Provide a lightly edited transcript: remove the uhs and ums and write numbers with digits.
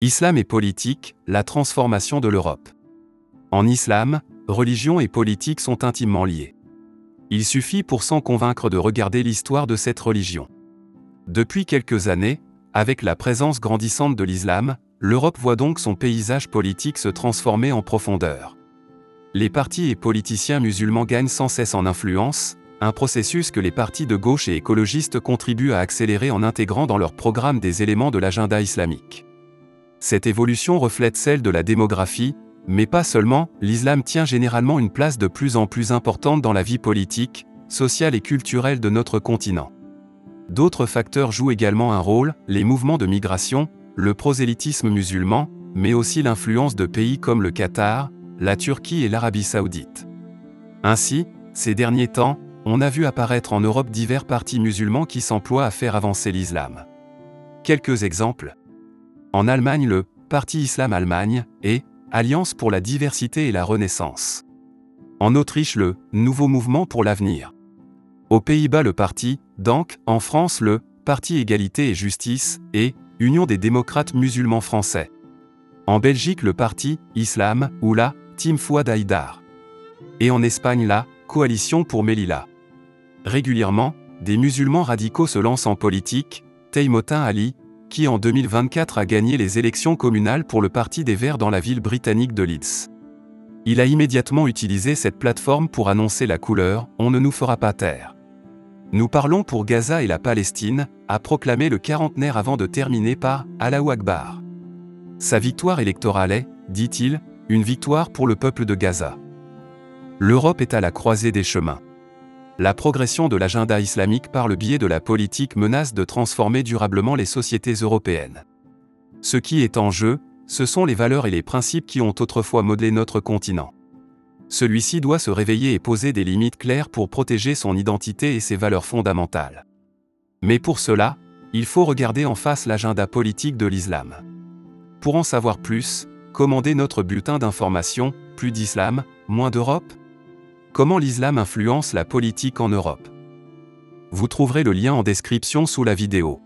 Islam et politique, la transformation de l'Europe. En islam, religion et politique sont intimement liées. Il suffit pour s'en convaincre de regarder l'histoire de cette religion. Depuis quelques années, avec la présence grandissante de l'islam, l'Europe voit donc son paysage politique se transformer en profondeur. Les partis et politiciens musulmans gagnent sans cesse en influence, un processus que les partis de gauche et écologistes contribuent à accélérer en intégrant dans leur programme des éléments de l'agenda islamique. Cette évolution reflète celle de la démographie, mais pas seulement, l'islam tient généralement une place de plus en plus importante dans la vie politique, sociale et culturelle de notre continent. D'autres facteurs jouent également un rôle, les mouvements de migration, le prosélytisme musulman, mais aussi l'influence de pays comme le Qatar, la Turquie et l'Arabie saoudite. Ainsi, ces derniers temps, on a vu apparaître en Europe divers partis musulmans qui s'emploient à faire avancer l'islam. Quelques exemples. En Allemagne, le Parti Islam Allemagne et Alliance pour la diversité et la renaissance. En Autriche, le Nouveau mouvement pour l'avenir. Aux Pays-Bas, le parti DANK, en France, le Parti Égalité et Justice et Union des démocrates musulmans français. En Belgique, le parti Islam ou la Team Fouad Haïdar. Et en Espagne, la Coalition pour Melilla. Régulièrement, des musulmans radicaux se lancent en politique, Teimotin Ali, qui en 2024 a gagné les élections communales pour le Parti des Verts dans la ville britannique de Leeds. Il a immédiatement utilisé cette plateforme pour annoncer la couleur « On ne nous fera pas taire ». Nous parlons pour Gaza et la Palestine, a proclamé le quarantenaire avant de terminer par « Allahu Akbar ». Sa victoire électorale est, dit-il, une victoire pour le peuple de Gaza. L'Europe est à la croisée des chemins. La progression de l'agenda islamique par le biais de la politique menace de transformer durablement les sociétés européennes. Ce qui est en jeu, ce sont les valeurs et les principes qui ont autrefois modelé notre continent. Celui-ci doit se réveiller et poser des limites claires pour protéger son identité et ses valeurs fondamentales. Mais pour cela, il faut regarder en face l'agenda politique de l'islam. Pour en savoir plus, commandez notre bulletin d'information, Plus d'islam, moins d'Europe ? Comment l'islam influence la politique en Europe ? Vous trouverez le lien en description sous la vidéo.